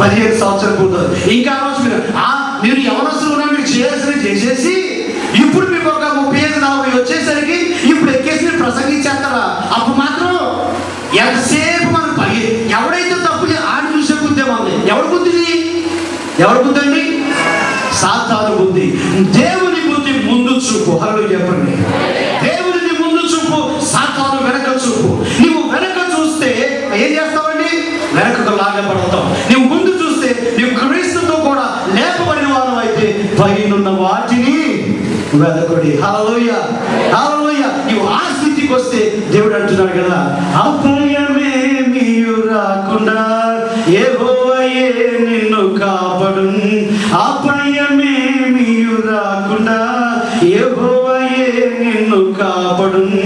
15 సంవత్సరాలు పూర్తవుతుంది. ఇంకా రోజు మీరు యవనస్తులు ఉన్నా మీరు చేయాల్సినవి చేసేసి ఇప్పుడు మీకు ఒక 35-40 వచ్చేసరికి ఇప్పుడు ఎక్కేసి మీరు ప్రసంగించేస్తారా? అప్పుడు మాత్రం ఎంతసేపు మనం ఎవడైతే తప్పు ఆడి చూసే బుద్ధి ఉంది. ఎవరి బుద్ధిది? ఎవరి బుద్ధి అండి? సాతాను బుద్ధి. దేవుని బుద్ధి ముందు చూపు. హల్లెలూయా చెప్పండి. దేవుని ముందు చూపు, సాతాను వెనక చూపు. నువ్వు వెనక చూస్తే ఏం చేస్తావండి? వెనకకు లాగబడతావు. నువ్వు ముందు చూస్తే నువ్వు క్రీస్తుతో కూడా లేపబడిన వారు అయితే పైనున్న వాటిని వెదకుడి. హల్లెలూయా హల్లెలూయా. నువ్వు ఆ స్థితికి వస్తే దేవుడు అంటున్నాడు కదా, అపాయమేమీ రాకుండా యెహోవాయే నిన్ను కాపాడును. అపాయమేమీ రాకుండా యెహోవాయే నిన్ను కాపాడును.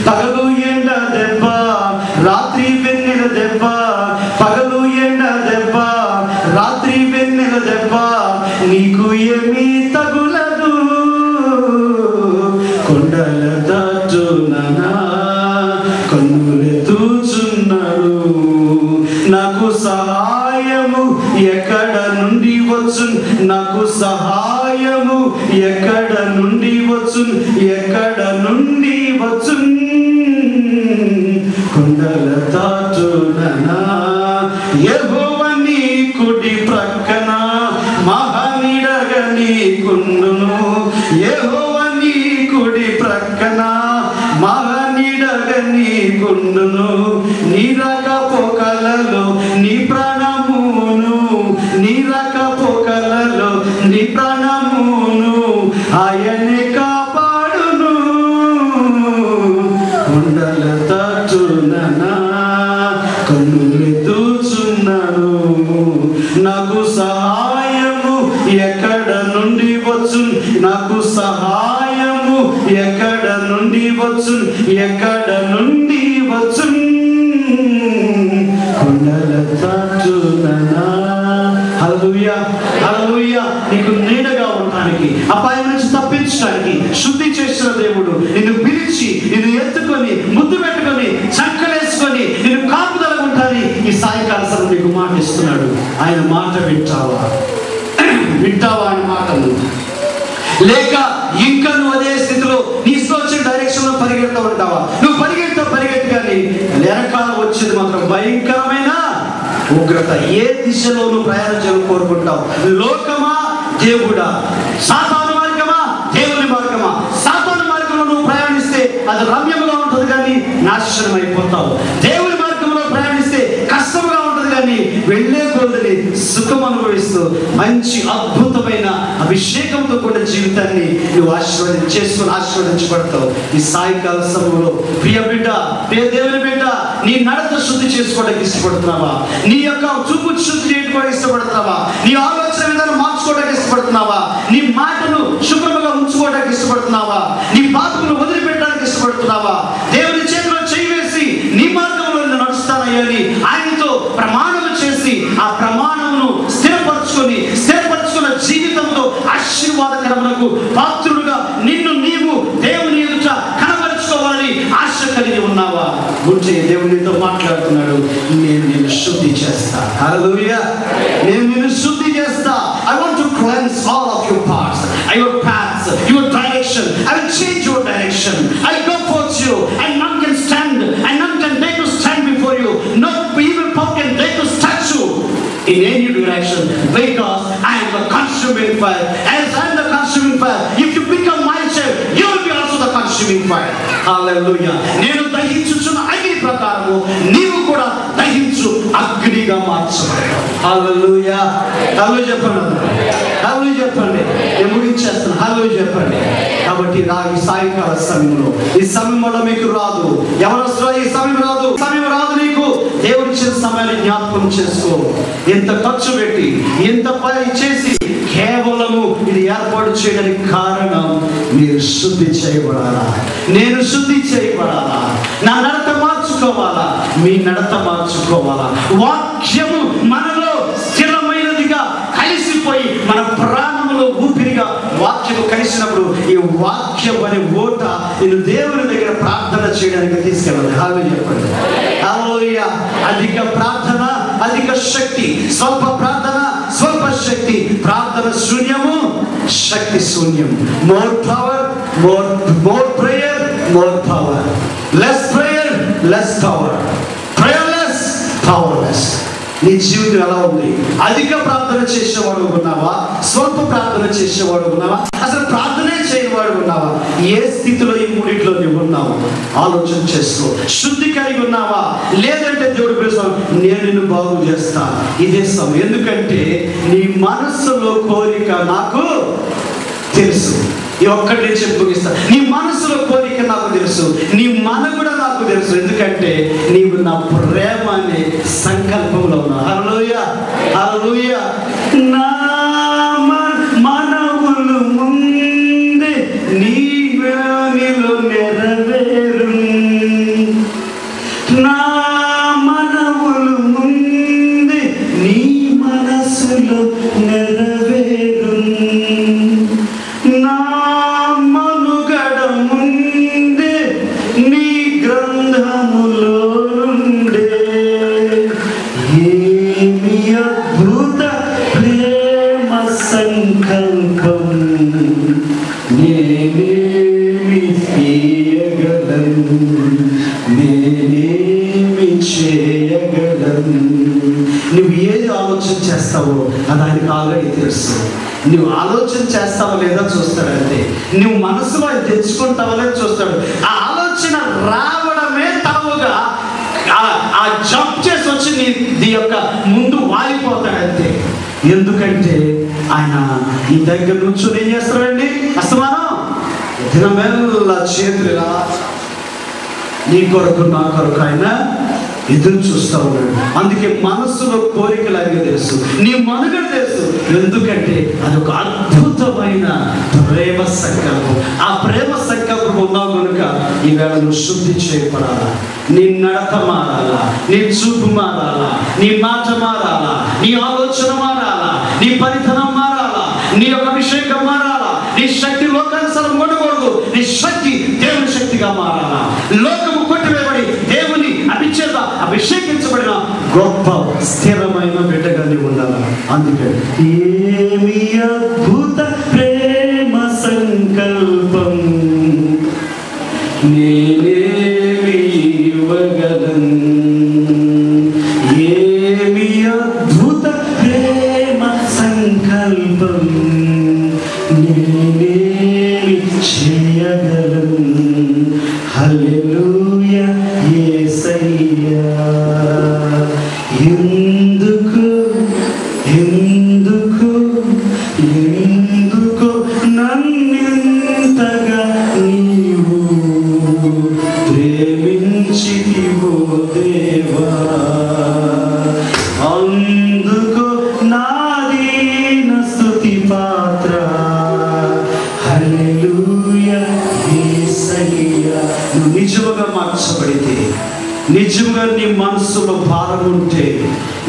పగలు ఎండ దెబ్బ, రాత్రి వెన్నెల దెబ్బ. పగలు ఎండ దెబ్బ, రాత్రి వెన్నెల దెబ్బ, నీకు ఏమీ తగులదు. కొండల దాటుననా కన్నులెత్తుచున్నాడు. నాకు సహాయము ఎక్కడ నుండి వచ్చు? నాకు సహాయము ఎక్కడ నుండి వచ్చు? ఎక్కడ నుండి వచ్చు? కొండల దాటుననా యెహోవా నీ కుడి ప్రక్కన మహానీడగా నీకుండును. యెహోవా నీ కుడి ప్రక్కన మహానీడగా నీకుండును. నీ రాకపోకలలో నీ ప్రాణమును, నీ రాకపోకలలో నీ ప్రాణమును ఆయనే కాపాడును. కొండల దాటుననా కన్నులెత్తుచున్నాడు. నాకు సహాయము ఎక్కడ నుండి వచ్చు? నాకు సహాయము ఎక్కడ నుండి వచ్చు? ఎక్కడ నుండి వచ్చు? కొండల దాటుననా. హల్లెలూయా హల్లెలూయా. నీకు నీడగా ఉండడానికి, అపాయం నుంచి తప్పించడానికి శుద్ధి చేసిన దేవుడు నిన్ను పిలిచి నిన్ను ఎత్తుకొని ముద్దు పెట్టుకొని చక్కలేసుకొని నిన్ను కాపుదల ఉంటాని ఈ సాయంకాల సమయం నీకు మాట ఇస్తున్నాడు. ఆయన మాట వింటావా? వింటావా ఆయన మాటలు? లేక ఇంకా నువ్వు అదే స్థితిలో నీ వచ్చిన డైరెక్షన్ లో పరిగెడుతూ ఉంటావా? నువ్వు పరిగెట్టి కానీ వెనకాల వచ్చేది మాత్రం భయంకరమైన ఉగ్రత. ఏ దిశలో నువ్వు ప్రయాణం చేయాలని కోరుకుంటావు? లోకమా దేవుడా? సాతాను మార్గమా దేవుని మార్గమా? సాతాను మార్గంలో నువ్వు ప్రయాణిస్తే అది రమ్యముగా ఉంటుంది కానీ నాశనం అయిపోతావు. దేవుని మార్గంలో ప్రయాణిస్తే కష్టముగా ఉంటుంది కానీ వెళ్ళే కొద్దిని సుఖం అనుభవిస్తూ మంచి అద్భుతమైన అభిషేకంతో కూడా జీవితాన్ని నువ్వు ఆశీర్వదించబడతావు. ఈ సాయంకాల సమయంలో ప్రియ బిడ్డ, ప్రియ దేవుని బిడ్డ, నీ నడత శుద్ధి చేసుకోవడానికి ఇష్టపడుతున్నావా? నీ యొక్క చూపు శుద్ధి చేయడానికి ఇష్టపడుతున్నావా? నీ ఆలోచన విధానం మార్చుకోవడానికి ఇష్టపడుతున్నావా? నీ మాటను శుభ్రంగా ఉంచుకోవడానికి ఇష్టపడుతున్నావా? నీ పాపమును వదిలిపెట్టడానికి ఇష్టపడుతున్నావా? దేవుని చేతిలో చేయి వేసి నీ మార్గంలో నడుస్తానయ్యా అని ఆయనతో ప్రమాణం చేసి ఆ ప్రమాణమును స్థిరపరచుకున్న జీవితంలో ఆశీర్వాదకరమునకు పాత్రుడుగా నిన్ను నీవు దేవుని ఎదుట కనబరుచుకోవాలని ఆశ కలిగి ఉన్నావా? గురించి దేవునితో మాట్లాడుతున్నాడు. నేను నిన్ను శుద్ధి చేస్తా. హల్లెలూయా. నేను నిన్ను శుద్ధి చేస్తా. I want to cleanse all of your parts, your paths, your direction. I will change your direction. I will go forth you, and none can stand, and none can dare to stand before you. No evil power can dare to touch you in any direction, because I am the consuming fire. As I am the consuming fire, if you become my child, you will be also the consuming fire. Hallelujah. నేను దహించుచున్న అగ్ని ప్రకారము నీవు కూడా దహించు అగ్నిగా మార్చబడతావు. హల్లెలూయా. హల్లెలూయా చెప్పండి. హల్లెలూయా చెప్పండి. నేను ముగించేస్తాను. హల్లెలూయా చెప్పండి. కాబట్టి ఈ సాయంకాల సమయంలో, ఈ సమయంలో మీకు రాదు, ఎవరు ఈ సమయం రాదు నీకు. దేవుడిచ్చిన సమయాన్ని జ్ఞాపకం చేసుకో. ఎంత ఖర్చు పెట్టి ఎంత పని చేసి కేవలము ఇది ఏర్పాటు చేయడానికి కారణం మీరు శుద్ధి చేయబడాలా? నేను శుద్ధి చేయబడాలా? నా నడత మార్చుకోవాలా? మీ నడత మార్చుకోవాలా? వాక్యము మనలో స్థిరమైనదిగా కలిసిపోయి మన ప్రాణములో ఊపిరిగా వాక్యము కలిసినప్పుడు ఈ వాక్యం అనే ఓట నేను దేవుని దగ్గర ప్రార్థన చేయడానికి తీసుకెళ్ళాలి. హల్లెలూయా చెప్పండి. హల్లెలూయా. అధిక ప్రార్థన అధిక శక్తి, స్వల్ప ప్రార్థన స్వల్ప శక్తి, ప్రార్థన శూన్యము శక్తి శూన్యం. More power, more prayer, more power. Less prayer, less power. Prayerless, powerless. నీ జీవితం ఎలా ఉంది? అధిక ప్రార్థన చేసేవాడు ఉన్నావా? స్వల్ప ప్రార్థన చేసేవాడు ఉన్నావా? అసలు ప్రార్థనే చేయనివాడు ఉన్నావా? ఏ స్థితిలో ఈ మూడిట్లో నువ్వు ఉన్నావు ఆలోచన చేసుకో. శుద్ధి కలిగి ఉన్నావా? లేదంటే దేవుడు పిలుస్తాను, నేను నిన్ను బాగు చేస్తా ఇదే సమయం. ఎందుకంటే నీ మనస్సులో కోరిక నాకు తెలుసు. ఈ ఒక్కటి నేను చెప్పి ముగిస్తా. నీ మనసులో కోరిక నాకు తెలుసు, నీ మనుగడ నాకు తెలుసు. ఎందుకంటే నీవు నా ప్రేమ అనే సంకల్పంలో ఉన్నావు. హల్లెలూయా, హల్లెలూయా. నా మనవులు ముందే నీలో నెరవేరు, నా మనవులు ముందే నీ మనసులో నెరవేరు, నా మనుగడ ముందే నీ గ్రంథములో నుండే. ఏమి అద్భుత ప్రేమ సంకల్పం, నేనేమి చేయగలను, నేనేమి చేయగలను. నువ్వు ఏది ఆలోచన చేస్తావో అది ఆయనకు ఆల్రెడీ తెలుసు. నువ్వు ఆలోచన చేస్తావో లేదో చూస్తాడంటే, నువ్వు మనసులో తెచ్చుకుంటావో లేదో చూస్తాడు. ఆ ఆలోచన రావడమే తడవుగా ఆ జంప్ చేసి వచ్చి నీ యొక్క ముందు వాలిపోతాడంతే. ఎందుకంటే ఆయన ఈ దగ్గర నుంచి ఏం చేస్తాడండి? అస్తమానం దినమేళ చేతులుగా నీ కొరకు నా కొరకు ఆయన ఎదురు చూస్తూ ఉన్నాడు. అందుకే మనస్సులో కోరికలు అన్నీ తెలుసు, నీ మనుగడ తెలుసు. ఎందుకంటే అదొక అద్భుతమైన ప్రేమ సంకల్పం. ఆ ప్రేమ సంకల్పం ఉన్నావు కనుక ఈవేళ నువ్వు శుద్ధి చేయబడాలా, నీ నడత మారాలా, నీ చూపు మారాలా, నీ మాట మారాలా, నీ ఆలోచన మారాలా, నీ పరిధనం మారాలా, నీ యొక్క అభిషేకం మారాలా. నీ శక్తి లోకానుసారం ఉండకూడదు, నీ శక్తి దేవుని శక్తిగా మారాలా. లోకము కొట్టివేయబడి దేవుని అభిషేకించబడిన గొప్ప స్థిరమైన బిడ్డగా నీవు ఉండాలి. అందుకే ఏమి అద్భుత ప్రేమ సంకల్పం, నేనేమి ఇవ్వగలను. ఏమి అద్భుత ప్రేమ సంకల్పం, నేనేమి చేయగలను. హల్లెలూయా యేసయ్యా. ఎందుకు ఎందుకు ఎందుకు నన్నింతగా నీవు ప్రేమించితివో దేవా, అందుకు నాదీన స్తుతి పాత్ర. హల్లెలూయా యేసయ్యా. నువ్వు నిజముగా మార్చబడితే, నిజముగా నీ మనస్సులో భారం ఉంటే,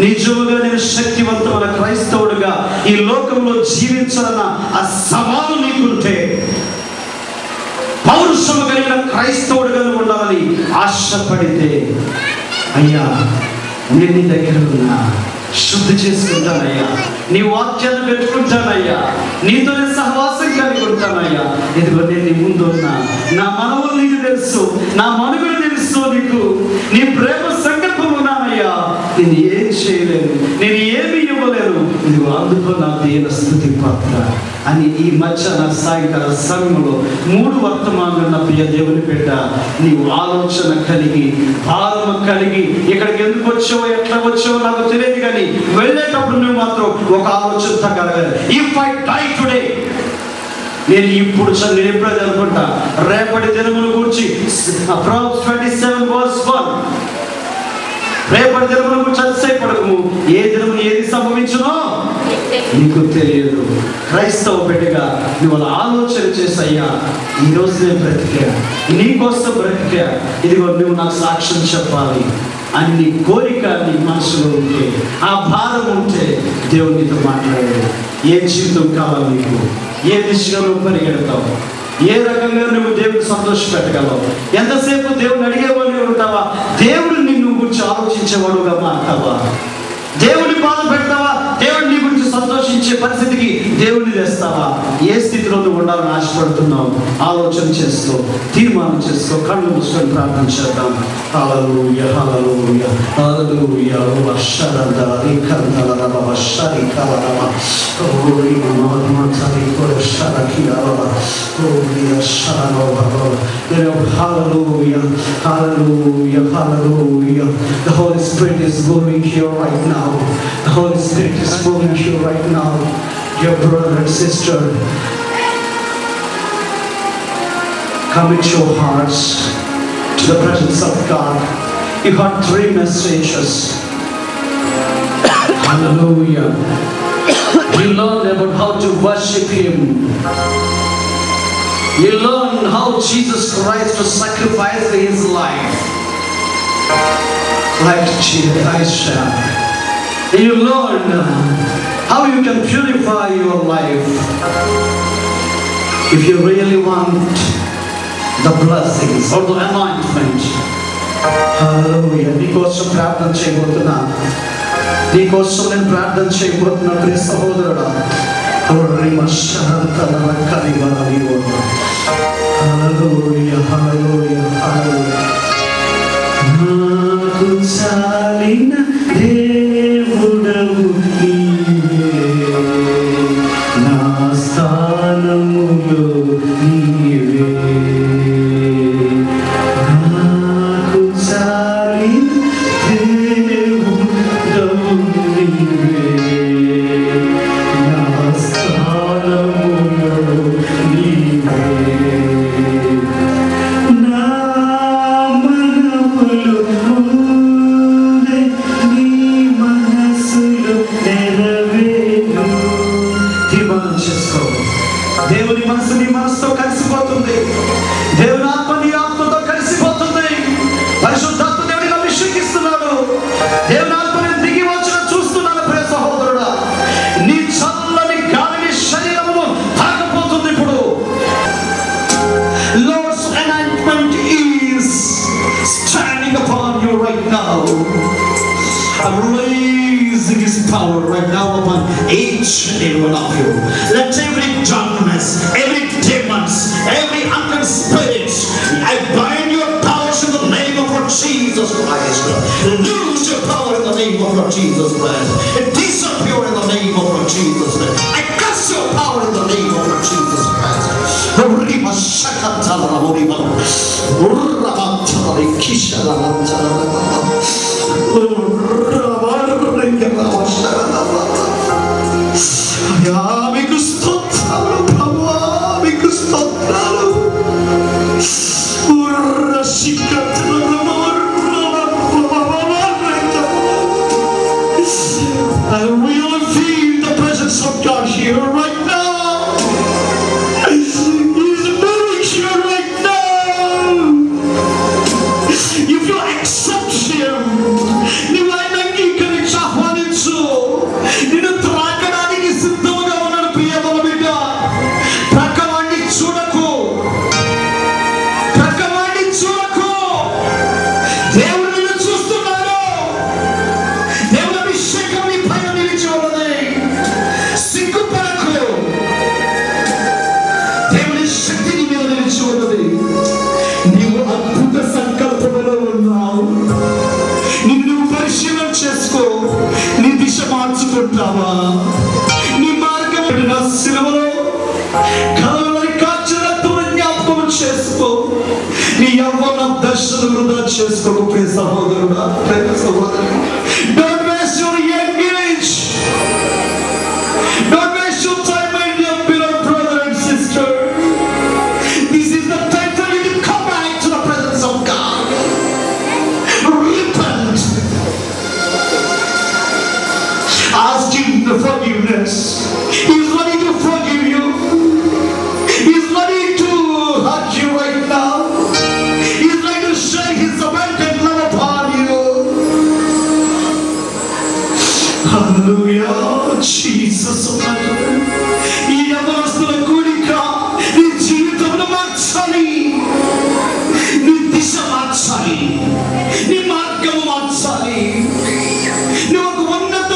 నిజముగా నేను శక్తివంతమైన క్రైస్తవుడిగా ఈ లోకంలో జీవించాలన్న ఆ సవాలు నీకుంటే, పౌరుషము కలిగిన క్రైస్తవుడిగా ఉండాలని ఆశపడితే, అయ్యా నేను నీ దగ్గర ఉన్నా, శుద్ధి చేసుకుంటానయ్యా, నీ వాక్యాన్ని పెట్టుకుంటానయ్యా, నీతోనే సహవాసం కలిగి ఉంటానయ్యా. ఇదిగో నేను నీ ముందు ఉన్నా, నా మనవులు నీకు తెలుసు, నా మనుగులు తెలుసు, నీకు నీ ప్రేమ సంకల్పం ఉన్నానయ్యా. నేను ఏం చేయలేను, నేను ఏమి ఇవ్వలేను, ఇదిగో అందుకో నా దీన స్తుతి పాత్ర అని ఈ మధ్యాహ్న సాయంకాల సమయంలో 3 వర్తమానాలు నా ప్రియ దేవుని బిడ్డ, నీవు ఆలోచన కలిగి భారము కలిగి ఇక్కడికి ఎందుకు వచ్చావో ఎట్లా వచ్చావో నాకు తెలియదు, కానీ వెళ్ళేటప్పుడు నువ్వు మాత్రం ఒక ఆలోచన తగ్గలగాలి. ఇఫ్ ఐ డై టుడే, నేను ఇప్పుడు నేను ఎప్పుడైతే అనుకుంటా రేపటి దినమును గురించి Proverbs 27:1, రేపటి దినమును గురించి అతిశయపడకము, ఏ దినమును ఏది సంభవించునో నీకు తెలియదు. క్రైస్తవ బిడ్డగా నువ్వు అలా ఆలోచన చేసయ్యా, ఈరోజు నేను బ్రతికా, నీకోసం బ్రతికా, ఇదిగో నువ్వు నాకు సాక్ష్యం చెప్పాలి అని నీ కోరిక నీ మనసులో ఉంటే, ఆ భారం ఉంటే దేవుడు నీతో మాట్లాడాడు. ఏ జీవితం కావాలి నీకు, ఏ దిశగా నువ్వు పరిగెడతావు, ఏ రకంగా నువ్వు దేవుడు సంతోష పెట్టగలవు, ఎంతసేపు దేవుడిని అడిగేవాడు ఉంటావా, దేవుడు నిన్ను గురించి ఆలోచించేవాడుగా మారుతావా? దేవుని బాధ పెడతావా? దేవుడిని గురించి సంతోషించే పరిస్థితికి దేవుడిని తెస్తావా? ఏ స్థితిలో నువ్వు ఉండాలని ఆశపడుతున్నావు? ఆలోచన చేసుకో, తీర్మానం చేసుకో. కళ్ళు మూసుకొని ప్రార్థన చేద్దాం. హల్లెలూయా, హల్లెలూయా, హల్లెలూయా. వషరద రికరద వషరి కలరమ ఓరి మమతరి కొరషరకి అలవ ఓరి అషరనో భవ. Hallelujah, hallelujah, hallelujah. The Holy Spirit is moving here right now. The Holy Spirit is moving here right now. Your brother and sister, commit your hearts to the presence of God. You got 3 messages. Hallelujah. You learned about how to worship Him. You learn how Jesus Christ was sacrificed His life, like Elisha. You learn how you can purify your life if you really want the blessings or the anointment. Hallelujah. నీకోసం ప్రార్థన చేయబోతున్నా. నీకోసం నేను ప్రార్థన చేయబోతున్నా ప్రియ సహోదరుడా. Hallelujah, hallelujah, hallelujah. నాకు చాలిన దేవుడవు నీవే, నా స్థానములో నీవే. నాకు చాలిన దేవుడవు నీవే, నా స్థానములో నీవే. నా మనములు ముందే నీ మనసులో నెరవేరు. తీర్మానం చేసుకో. దేవుని మనసు నీ మనసుతో కలిసిపోతుంది. దేవుని ఆత్మ నీ ఆత్మతో కలిసిపోతుంది. పరిశుద్ధాత్మ దేవుడిని అభిషేకిస్తున్నాడు. దేవుని ఆత్మని దిగి వచ్చిన చూస్తున్నాను ప్రియ సహోదరుడా. నీ చల్లని గాలిని శరీరమును తాకపోతుంది ఇప్పుడు. Lord's anointment is standing upon you right now. I'm raising His power right now upon each and every one of you. Let every darkness, every demons, every unclean spirits, I bind your powers in the name of Lord Jesus Christ. Lose your power in the name of Lord Jesus Christ. Disappear in the name of Lord Jesus Christ. I curse your power in the name of Lord Jesus Christ. Rima shakatala rima, urramatala kishala mantala, urramatala mantala. Ya మీకు స్తోత్రాలు ప్రభువా, మీకు స్తోత్రాలు. I really feel the presence of God here right now. He's moving here right now. If you accept Him, నీవు ఆయనని అంగీకరించి ఆహ్వానించు. నిన్ను త్రాకడానికి సిద్ధంగా ఉన్నాడు ప్రియమైన బిడ్డ. ప్రక్కవాడిని చూడకు, ప్రక్కవాడిని చూడకు. దేవుడు నిన్ను చూస్తున్నాడు. దేవుని అభిషేకం నీ పైన నిలిచి ఉన్నది. సిగ్గుపడకు. దేవుని శక్తి నీ మీద నిలిచి ఉన్నది. నీవు అద్భుత సంకల్పంలో ఉన్నావు. నువ్వు పరిశీలన చేసుకో. నీ దిశ మార్చుకుంటావా? నీ మార్గం నా శిలువలో కలవరి కాచిన రక్తమును జ్ఞాపకం చేసుకో. నీ యవ్వన దశను వృధా చేసుకోకు ప్రియ సహోదరుడా, ప్రియ సహోదరుడు. Don't waste your young age. Don't waste your time, my dear beloved brother and sister. This is the time for you to come back to the presence of God. Repent. Ask Him the forgiveness. He's ready to forgive you. He's ready to hug you right now. He's ready to share His abundant love upon you. Hallelujah. Jesus. ఈ యవనస్తుల కూడిక నీ జీవితంలో మార్చాలి. నీ దిశ మార్చాలి. నీ మార్గం మార్చాలి. నువ్వు ఒక ఉన్నత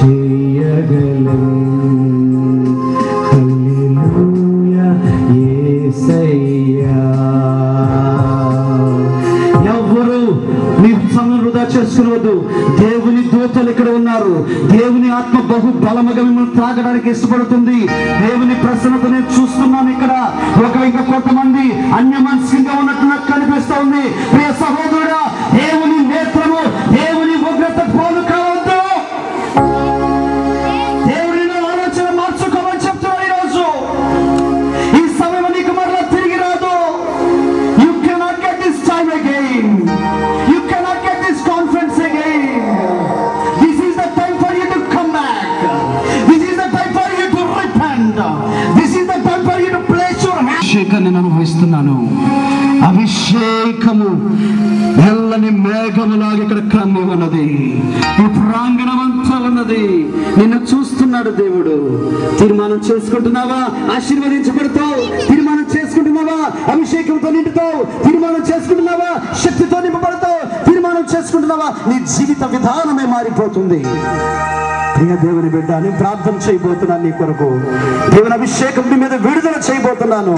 చేయగలను. హల్లెలూయా యేసయ్యా. ఎవ్వరు మీ సమయం వృధా చేసుకునవద్దు. దేవుని దూతలు ఇక్కడ ఉన్నారు. దేవుని ఆత్మ బహు బలముగా మిమ్మల్ని తాగడానికి ఇష్టపడుతుంది. దేవుని ప్రసన్నత నేను చూస్తున్నాను ఇక్కడ. ఇంకా కొంతమంది అన్యమనస్కంగా ఉన్నట్టు నాకు కనిపిస్తూ ఉంది. ప్రియ సహోదరుడా, దేవుని నేత్రము దేవుని ఉగ్రత పోలు కావద్దు. దేవుని ఆలోచన మార్చుకోమని చెప్తున్నాను ఈరోజు. ఈ సమయం నీకు మరలా తిరిగి రాదు. You cannot get this time again. You cannot get this confidence again. This is the time for you to come back. This is the time for you to repent. This is the time for you to place your hand. అభిషేకాన్ని నేను అనుభవిస్తున్నాను. అభిషేకము ఎల్లని మేఘములాగా ఇక్కడ క్రమ్మి ఉన్నది. ఈ ప్రాంగణం అంతా ఉన్నది. నిన్ను చూస్తున్నాడు దేవుడు. తీర్మానం చేసుకుంటున్నావా? ఆశీర్వదించబడతావు. తీర్మానం చేసుకుంటున్నావా? అభిషేకంతో నిండుతావు. తీర్మానం చేసుకుంటున్నావా? శక్తితో నింపబడతావు. తీర్మానం చేసుకుంటున్నావా? నీ జీవిత విధానమే మారిపోతుంది. ప్రియ దేవుని బిడ్డ, నేను ప్రార్థన చేయబోతున్నాను నీ కొరకు. దేవుని అభిషేకం నీ మీద విడుదల చేయబోతున్నాను.